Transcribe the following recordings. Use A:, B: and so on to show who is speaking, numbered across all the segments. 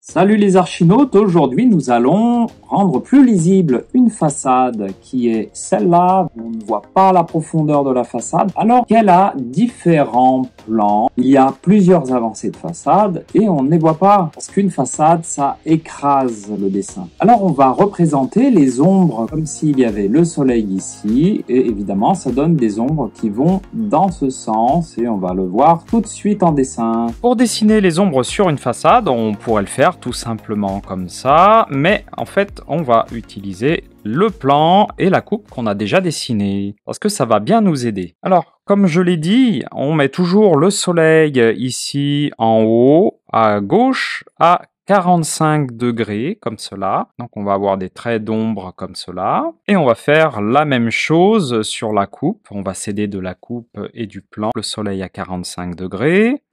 A: Salut les archinautes, aujourd'hui nous allons rendre plus lisible une façade qui est celle-là. On ne voit pas la profondeur de la façade alors qu'elle a différents plans. Il y a plusieurs avancées de façade et on ne les voit pas parce qu'une façade ça écrase le dessin. Alors on va représenter les ombres comme s'il y avait le soleil ici et évidemment ça donne des ombres qui vont dans ce sens et on va le voir tout de suite en dessin.
B: Pour dessiner les ombres sur une façade, on pourrait le faire tout simplement comme ça, mais en fait on va utiliser le plan et la coupe qu'on a déjà dessiné, parce que ça va bien nous aider. Alors, comme je l'ai dit, on met toujours le soleil ici en haut, à gauche, à 45 degrés, comme cela. Donc on va avoir des traits d'ombre comme cela. Et on va faire la même chose sur la coupe. On va céder de la coupe et du plan. Le soleil à 45 degrés.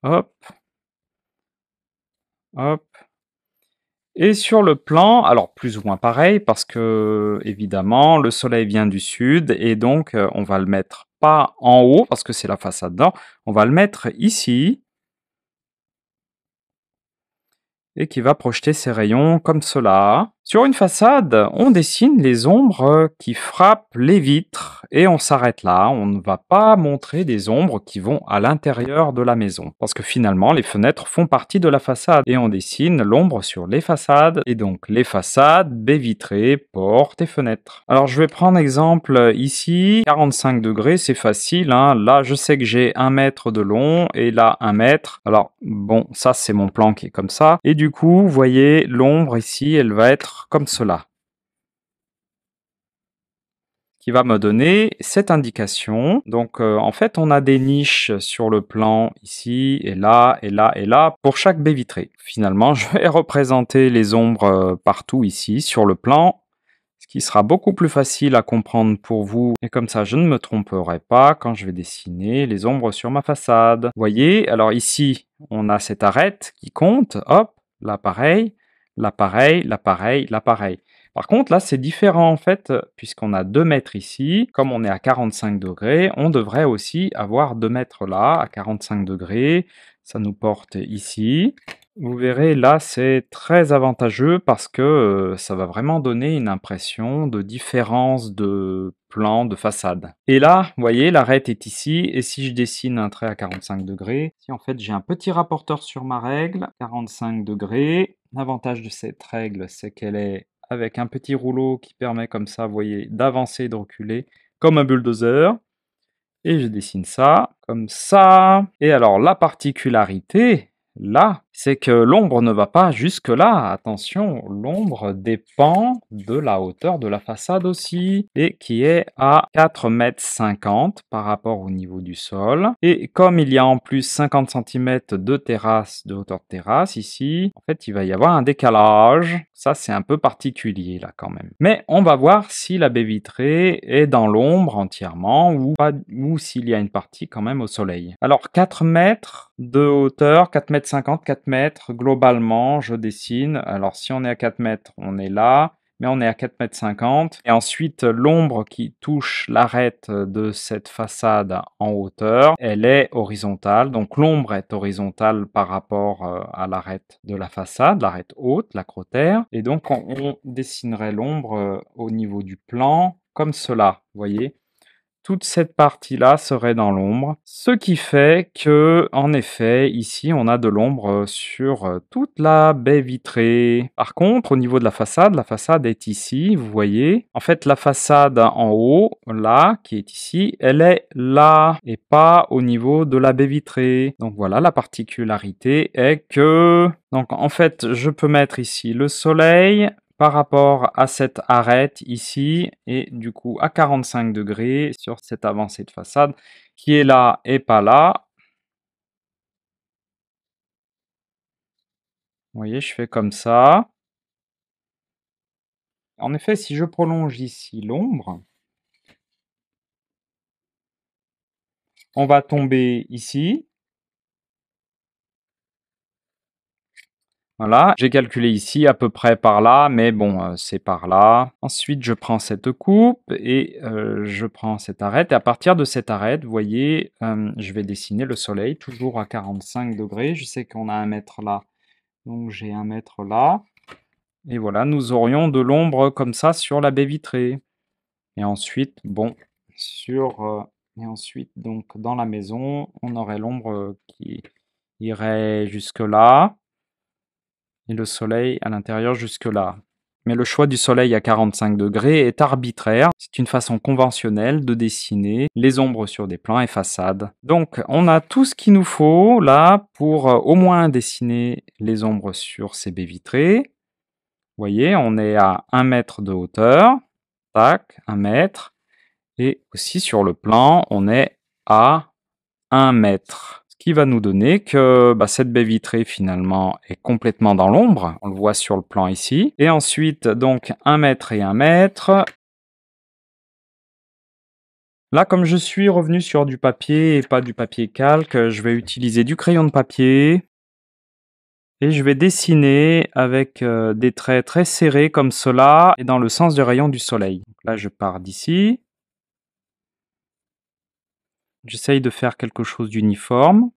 B: Hop, hop. Et sur le plan, alors plus ou moins pareil, parce que évidemment le soleil vient du sud et donc on va le mettre pas en haut parce que c'est la façade nord, on va le mettre ici et qui va projeter ses rayons comme cela. Sur une façade, on dessine les ombres qui frappent les vitres et on s'arrête là. On ne va pas montrer des ombres qui vont à l'intérieur de la maison parce que finalement les fenêtres font partie de la façade et on dessine l'ombre sur les façades et donc les façades, baies vitrées, portes et fenêtres. Alors je vais prendre exemple ici, 45 degrés, c'est facile, hein. Là je sais que j'ai 1 mètre de long et là 1 mètre. Alors bon, ça c'est mon plan qui est comme ça et du coup, vous voyez, l'ombre ici, elle va être comme cela, qui va me donner cette indication. Donc, en fait, on a des niches sur le plan ici, et là, et là, et là, pour chaque baie vitrée. Finalement, je vais représenter les ombres partout ici, sur le plan, ce qui sera beaucoup plus facile à comprendre pour vous. Et comme ça, je ne me tromperai pas quand je vais dessiner les ombres sur ma façade. Vous voyez, alors ici, on a cette arête qui compte, hop, là pareil, là pareil, là pareil, là pareil. Par contre, là, c'est différent en fait, puisqu'on a 2 mètres ici. Comme on est à 45 degrés, on devrait aussi avoir 2 mètres là, à 45 degrés. Ça nous porte ici. Vous verrez, là, c'est très avantageux parce que ça va vraiment donner une impression de différence de plan, de façade. Et là, vous voyez, l'arête est ici, et si je dessine un trait à 45 degrés, si en fait j'ai un petit rapporteur sur ma règle, 45 degrés, l'avantage de cette règle, c'est qu'elle est avec un petit rouleau qui permet comme ça, vous voyez, d'avancer et de reculer, comme un bulldozer. Et je dessine ça, comme ça. Et alors, la particularité, là, c'est que l'ombre ne va pas jusque là. Attention, l'ombre dépend de la hauteur de la façade aussi, et qui est à 4,50 m par rapport au niveau du sol. Et comme il y a en plus 50 cm de terrasse, de hauteur de terrasse ici, en fait, il va y avoir un décalage. Ça, c'est un peu particulier là quand même. Mais on va voir si la baie vitrée est dans l'ombre entièrement ou pas, ou s'il y a une partie quand même au soleil. Alors 4 mètres de hauteur, 4,50 m, 4 mètres globalement, je dessine. Alors si on est à 4 mètres, on est là. Mais on est à 4,50 m. Et ensuite, l'ombre qui touche l'arête de cette façade en hauteur, elle est horizontale. Donc l'ombre est horizontale par rapport à l'arête de la façade, l'arête haute, l'acrotère. Et donc on dessinerait l'ombre au niveau du plan comme cela, vous voyez. Toute cette partie-là serait dans l'ombre, ce qui fait que, en effet, ici, on a de l'ombre sur toute la baie vitrée. Par contre, au niveau de la façade est ici, vous voyez. En fait, la façade en haut, là, qui est ici, elle est là, et pas au niveau de la baie vitrée. Donc voilà, la particularité est que... Donc en fait, je peux mettre ici le soleil, par rapport à cette arête ici et du coup à 45 degrés sur cette avancée de façade qui est là et pas là. Vous voyez, je fais comme ça. En effet, si je prolonge ici l'ombre, on va tomber ici. Voilà, j'ai calculé ici à peu près par là, mais bon, c'est par là. Ensuite, je prends cette coupe et je prends cette arête. Et à partir de cette arête, vous voyez, je vais dessiner le soleil, toujours à 45 degrés. Je sais qu'on a 1 mètre là, donc j'ai 1 mètre là. Et voilà, nous aurions de l'ombre comme ça sur la baie vitrée. Et ensuite, bon, et ensuite, donc, dans la maison, on aurait l'ombre qui irait jusque là. Et le soleil à l'intérieur jusque-là. Mais le choix du soleil à 45 degrés est arbitraire. C'est une façon conventionnelle de dessiner les ombres sur des plans et façades. Donc, on a tout ce qu'il nous faut là pour au moins dessiner les ombres sur ces baies vitrées. Vous voyez, on est à 1 mètre de hauteur. Tac, 1 mètre. Et aussi sur le plan, on est à 1 mètre. Ce qui va nous donner que cette baie vitrée finalement est complètement dans l'ombre. On le voit sur le plan ici. Et ensuite, donc 1 mètre et 1 mètre. Là, comme je suis revenu sur du papier et pas du papier calque, je vais utiliser du crayon de papier. Et je vais dessiner avec des traits très serrés comme cela et dans le sens du rayon du soleil. Donc là, je pars d'ici. J'essaye de faire quelque chose d'uniforme.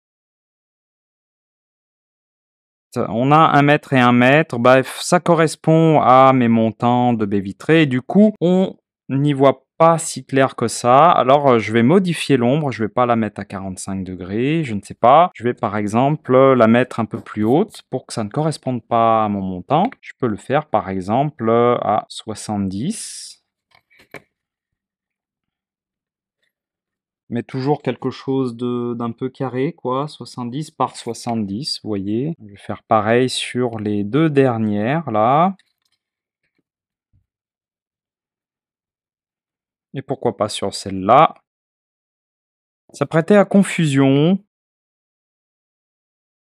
B: On a 1 mètre et 1 mètre, bref, ça correspond à mes montants de baies vitrées. Et du coup, on n'y voit pas si clair que ça. Alors, je vais modifier l'ombre. Je vais pas la mettre à 45 degrés, je ne sais pas. Je vais par exemple la mettre un peu plus haute pour que ça ne corresponde pas à mon montant. Je peux le faire par exemple à 70. Mais toujours quelque chose d'un peu carré, quoi, 70 par 70, vous voyez. Je vais faire pareil sur les 2 dernières, là. Et pourquoi pas sur celle-là. Ça prêtait à confusion.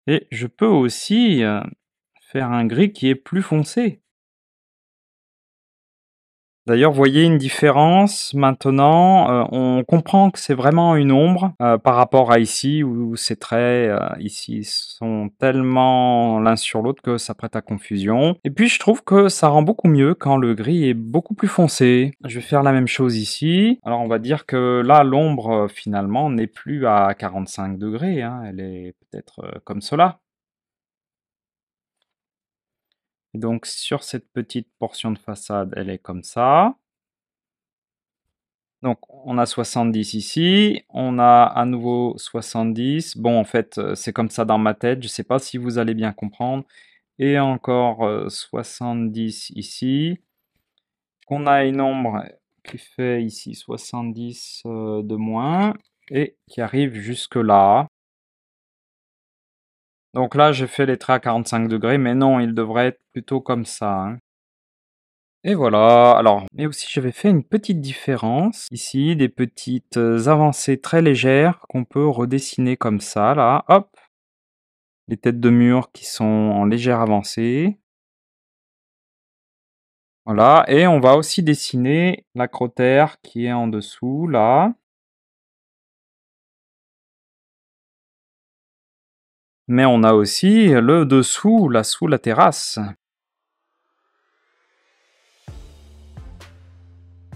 B: Et je peux aussi faire un gris qui est plus foncé. D'ailleurs, vous voyez une différence maintenant, on comprend que c'est vraiment une ombre par rapport à ici où ces traits ici sont tellement l'un sur l'autre que ça prête à confusion. Et puis je trouve que ça rend beaucoup mieux quand le gris est beaucoup plus foncé. Je vais faire la même chose ici. Alors on va dire que là l'ombre finalement n'est plus à 45 degrés, hein. Elle est peut-être comme cela. Et donc sur cette petite portion de façade, elle est comme ça. Donc on a 70 ici, on a à nouveau 70. Bon, en fait, c'est comme ça dans ma tête, je ne sais pas si vous allez bien comprendre. Et encore 70 ici. On a une ombre qui fait ici 70 de moins et qui arrive jusque là. Donc là, j'ai fait les traits à 45 degrés, mais non, il devrait être plutôt comme ça, hein. Et voilà, alors, mais aussi j'avais fait une petite différence ici, des petites avancées très légères qu'on peut redessiner comme ça, là, hop. Les têtes de mur qui sont en légère avancée. Voilà, et on va aussi dessiner l'acrotère qui est en dessous, là. Mais on a aussi le dessous, là, sous la terrasse.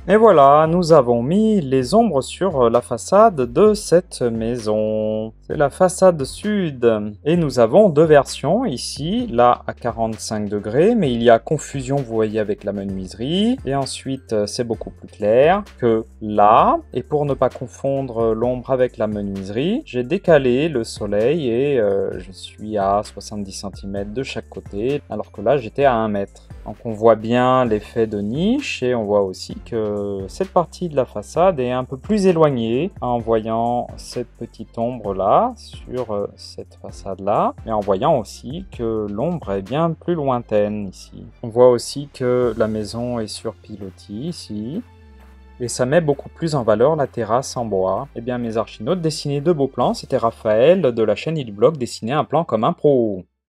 B: Et voilà, nous avons mis les ombres sur la façade de cette maison. C'est la façade sud. Et nous avons 2 versions ici, là à 45 degrés, mais il y a confusion, vous voyez, avec la menuiserie. Et ensuite, c'est beaucoup plus clair que là. Et pour ne pas confondre l'ombre avec la menuiserie, j'ai décalé le soleil et je suis à 70 cm de chaque côté, alors que là, j'étais à 1 mètre. Donc on voit bien l'effet de niche et on voit aussi que cette partie de la façade est un peu plus éloignée en voyant cette petite ombre là sur cette façade là, mais en voyant aussi que l'ombre est bien plus lointaine ici. On voit aussi que la maison est sur pilotis ici. Et ça met beaucoup plus en valeur la terrasse en bois. Eh bien mes archinautes dessinaient de beaux plans, c'était Raphaël de la chaîne Il Blog dessiner un plan comme un pro.